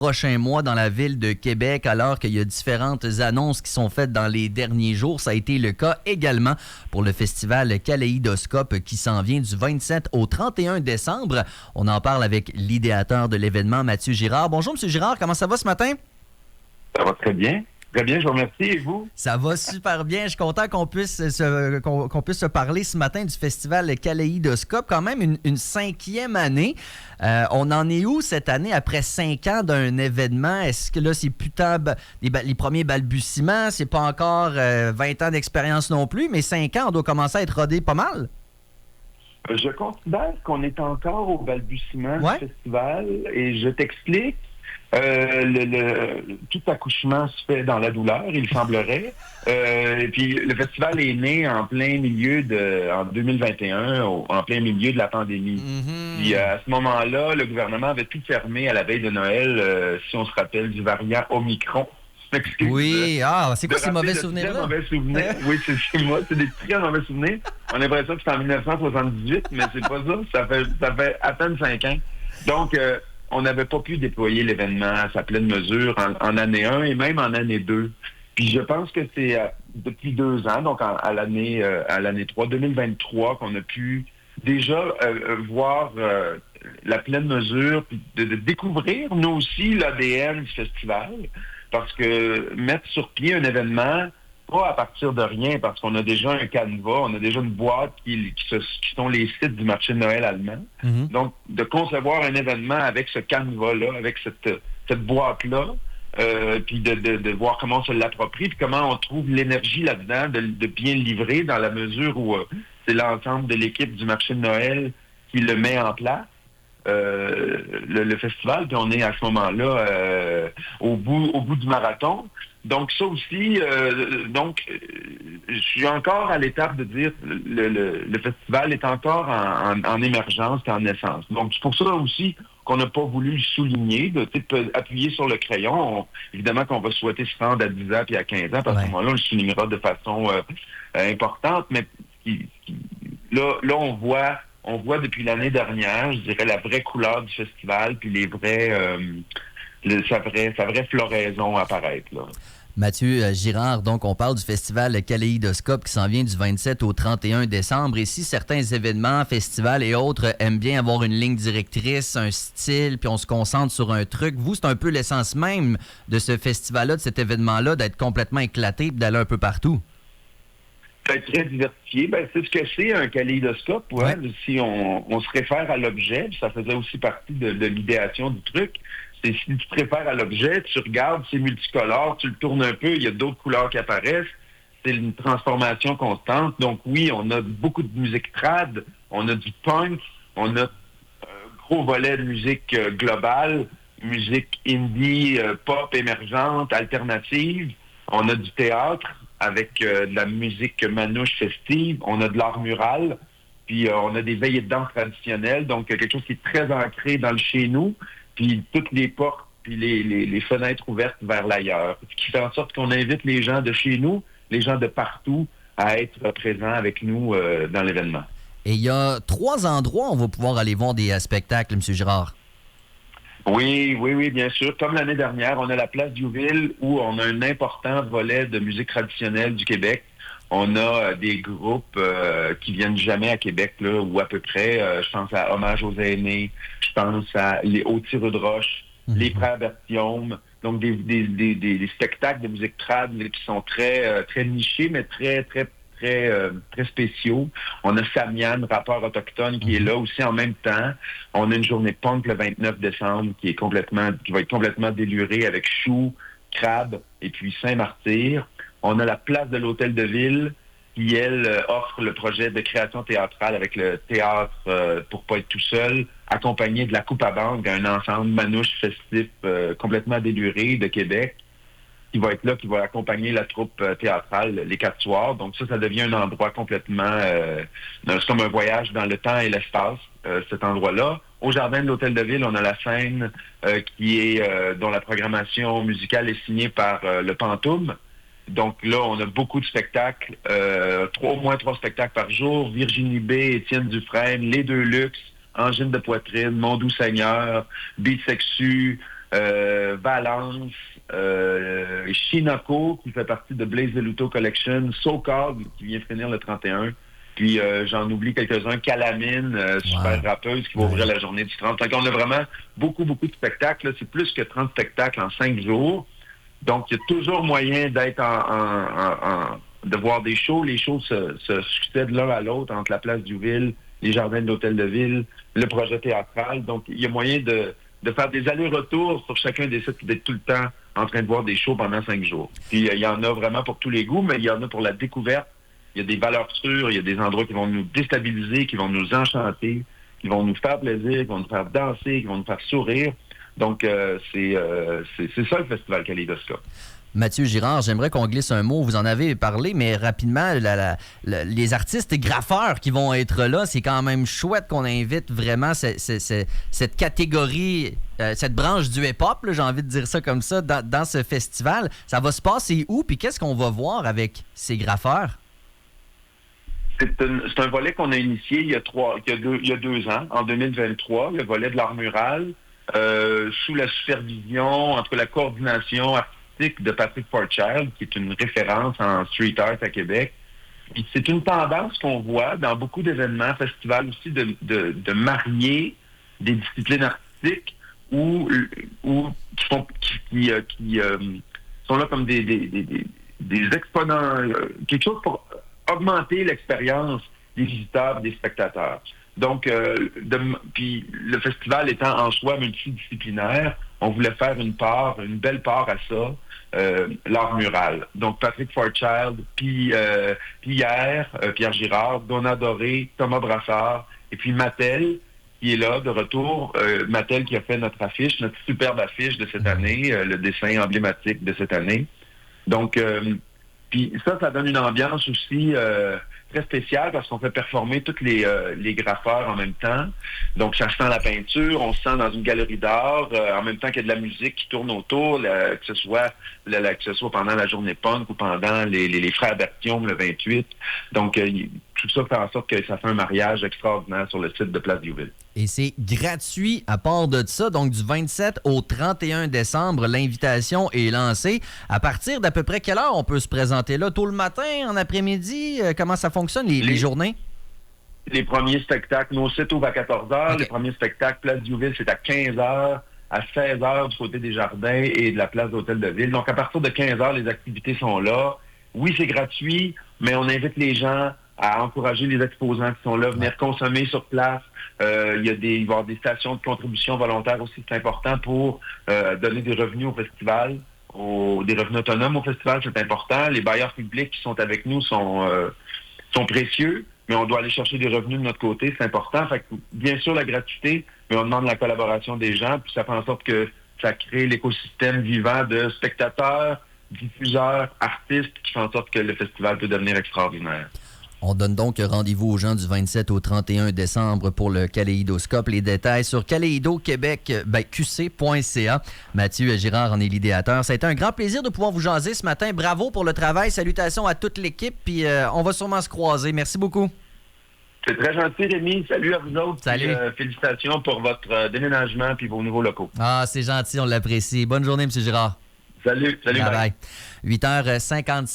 Prochains mois dans la ville de Québec, alors qu'il y a différentes annonces qui sont faites dans les derniers jours. Ça a été le cas également pour le festival Kaléidoscope qui s'en vient du 27 au 31 décembre. On en parle avec l'idéateur de l'événement, Mathieu Girard. Bonjour, M. Girard, comment ça va ce matin? Ça va très bien. Très bien, je vous remercie. Et vous? Ça va super bien. Je suis content qu'on puisse se parler ce matin du festival Kaléidoscope. Quand même une 5e année. On en est où cette année après 5 ans d'un événement? Est-ce que là, c'est putain les premiers balbutiements? C'est pas encore 20 ans d'expérience non plus, mais 5 ans, on doit commencer à être rodé pas mal. Je considère qu'on est encore au balbutiement du festival et je t'explique. Tout accouchement se fait dans la douleur, il semblerait. Et puis le festival est né en plein milieu en 2021, en plein milieu de la pandémie. Puis à ce moment-là, le gouvernement avait tout fermé à la veille de Noël, si on se rappelle du variant Omicron. Oui, c'est quoi ces mauvais souvenirs-là? Oui, c'est moi, c'est des très mauvais souvenirs. On a l'impression que c'est en 1978, mais c'est pas ça. Ça fait à peine 5 ans. Donc, on n'avait pas pu déployer l'événement à sa pleine mesure en année 1 et même en année 2. Puis je pense que c'est depuis 2 ans, donc à l'année 3, 2023, qu'on a pu déjà voir la pleine mesure, puis de découvrir, nous aussi, l'ADN du festival. Parce que mettre sur pied un événement, pas à partir de rien, parce qu'on a déjà un canevas, on a déjà une boîte qui sont les sites du marché de Noël allemand. Donc, de concevoir un événement avec ce canevas-là, avec cette boîte-là, puis de voir comment on se l'approprie, puis comment on trouve l'énergie là-dedans, de bien le livrer, dans la mesure où c'est l'ensemble de l'équipe du marché de Noël qui le met en place. Le festival, puis on est à ce moment-là au bout du marathon. Donc ça aussi, je suis encore à l'étape de dire le festival est encore en émergence et en naissance. Donc c'est pour ça aussi qu'on n'a pas voulu le souligner, de appuyer sur le crayon. Évidemment qu'on va souhaiter se rendre à 10 ans puis à 15 ans, parce qu'à ce moment-là, on le soulignera de façon importante, mais là on voit depuis l'année dernière, je dirais, la vraie couleur du festival, puis sa vraie floraison apparaître, là. Mathieu Girard, donc on parle du festival Kaléidoscope qui s'en vient du 27 au 31 décembre. Et si certains événements, festivals et autres aiment bien avoir une ligne directrice, un style, puis on se concentre sur un truc, vous, c'est un peu l'essence même de ce festival-là, de cet événement-là, d'être complètement éclaté et d'aller un peu partout. Être très diversifié, c'est ce que c'est un kaléidoscope. Ouais. Si on se réfère à l'objet, ça faisait aussi partie de l'idéation du truc. C'est si tu te réfères à l'objet, tu regardes, c'est multicolore, tu le tournes un peu, il y a d'autres couleurs qui apparaissent. C'est une transformation constante. Donc oui, on a beaucoup de musique trad, on a du punk, on a un gros volet de musique globale, musique indie, pop émergente, alternative. On a du théâtre avec de la musique manouche festive. On a de l'art mural, puis on a des veillées de danse traditionnelles, donc quelque chose qui est très ancré dans le chez nous, puis toutes les portes, puis les fenêtres ouvertes vers l'ailleurs. Ce qui fait en sorte qu'on invite les gens de chez nous, les gens de partout, à être présents avec nous dans l'événement. Et il y a 3 endroits où on va pouvoir aller voir des spectacles, M. Girard. Oui, bien sûr. Comme l'année dernière, on a la place Diouville où on a un important volet de musique traditionnelle du Québec. On a des groupes qui viennent jamais à Québec, là, ou à peu près. Je pense à Hommage aux aînés, je pense à les Hauts-Tireux de Roche, les Frères Berthiaume. Donc des spectacles de musique trad qui sont très très nichés, mais très spéciaux. On a Samian, rappeur autochtone, qui est là aussi en même temps. On a une journée punk le 29 décembre qui va être complètement délurée avec Chou, Crabe et puis Saint-Martyr. On a la place de l'Hôtel de Ville qui, elle, offre le projet de création théâtrale avec le théâtre pour pas être tout seul, accompagné de la Coupe à Banque, un ensemble manouche festif complètement déluré de Québec, qui va être là, qui va accompagner la troupe théâtrale les 4 soirs. Donc ça devient un endroit complètement... c'est comme un voyage dans le temps et l'espace, cet endroit-là. Au jardin de l'Hôtel de Ville, on a la scène dont la programmation musicale est signée par le Pantoum. Donc là, on a beaucoup de spectacles, au moins 3 spectacles par jour. Virginie B, Étienne Dufresne, Les Deux Luxe, Angine de Poitrine, Mon Doux Seigneur, Beat Sexu, Valence, Shinako, qui fait partie de Blaze Veluto Collection, SoCal, qui vient finir le 31. Puis j'en oublie quelques-uns, Calamine, super rappeuse, qui va ouvrir la journée du 30. Donc on a vraiment beaucoup de spectacles. Là. C'est plus que 30 spectacles en 5 jours. Donc il y a toujours moyen d'être de voir des shows. Les shows se succèdent l'un à l'autre entre la place Diouville, les jardins de l'Hôtel de Ville, le projet théâtral. Donc il y a moyen de faire des allers-retours sur chacun des sites, d'être tout le temps en train de voir des shows pendant 5 jours. Puis il y en a vraiment pour tous les goûts, mais il y en a pour la découverte. Il y a des valeurs sûres, il y a des endroits qui vont nous déstabiliser, qui vont nous enchanter, qui vont nous faire plaisir, qui vont nous faire danser, qui vont nous faire sourire. Donc, c'est ça le Festival Kaléidoscope. Mathieu Girard, j'aimerais qu'on glisse un mot. Vous en avez parlé, mais rapidement, les artistes et graffeurs qui vont être là, c'est quand même chouette qu'on invite vraiment cette catégorie, cette branche du hip-hop, j'ai envie de dire ça comme ça, dans ce festival. Ça va se passer où? Puis qu'est-ce qu'on va voir avec ces graffeurs? C'est un volet qu'on a initié il y a 2 ans, en 2023, le volet de l'art mural, sous la supervision, entre la coordination artistique de Patrick Forchild, qui est une référence en street art à Québec. Et c'est une tendance qu'on voit dans beaucoup d'événements, festivals aussi, de marier des disciplines artistiques qui sont là comme des exponents, quelque chose pour augmenter l'expérience des visiteurs, des spectateurs. Donc, puis le festival étant en soi multidisciplinaire, on voulait faire une belle part à ça, l'art mural. Donc, Patrick Forchild, Pierre Girard, Donna Doré, Thomas Brassard, et puis Mattel, qui est là de retour. Mattel qui a fait notre superbe affiche de cette année, le dessin emblématique de cette année. Donc, puis ça donne une ambiance aussi très spéciale parce qu'on fait performer tous les graffeurs en même temps. Donc, ça sent la peinture, on se sent dans une galerie d'art, en même temps qu'il y a de la musique qui tourne autour, que ce soit pendant la journée punk ou pendant les Frères Berthiaume le 28. Donc, tout ça fait en sorte que ça fait un mariage extraordinaire sur le site de Place Diouville. Et c'est gratuit à part de ça. Donc, du 27 au 31 décembre, l'invitation est lancée. À partir d'à peu près quelle heure on peut se présenter là? Tôt le matin, en après-midi? Comment ça fonctionne, les journées? Les premiers spectacles, nos sites ouvrent à 14h. Okay. Les premiers spectacles, Place Diouville, c'est à 15h, à 16h du côté des Jardins et de la place d'Hôtel de Ville. Donc, à partir de 15h, les activités sont là. Oui, c'est gratuit, mais on invite les gens à encourager les exposants qui sont là, venir consommer sur place. Il va y avoir des stations de contribution volontaire aussi, c'est important pour donner des revenus au festival, des revenus autonomes au festival, c'est important. Les bailleurs publics qui sont avec nous sont précieux, mais on doit aller chercher des revenus de notre côté, c'est important. Fait que, bien sûr, la gratuité, mais on demande la collaboration des gens, puis ça fait en sorte que ça crée l'écosystème vivant de spectateurs, diffuseurs, artistes, qui fait en sorte que le festival peut devenir extraordinaire. On donne donc rendez-vous aux gens du 27 au 31 décembre pour le Kaléidoscope. Les détails sur kaleidoquebec.qc.ca. Mathieu Girard en est l'idéateur. Ça a été un grand plaisir de pouvoir vous jaser ce matin. Bravo pour le travail. Salutations à toute l'équipe. Puis on va sûrement se croiser. Merci beaucoup. C'est très gentil, Rémi. Salut à vous autres. Salut. Puis, félicitations pour votre déménagement puis vos nouveaux locaux. Ah, c'est gentil. On l'apprécie. Bonne journée, M. Girard. Salut. Bye. 8h57.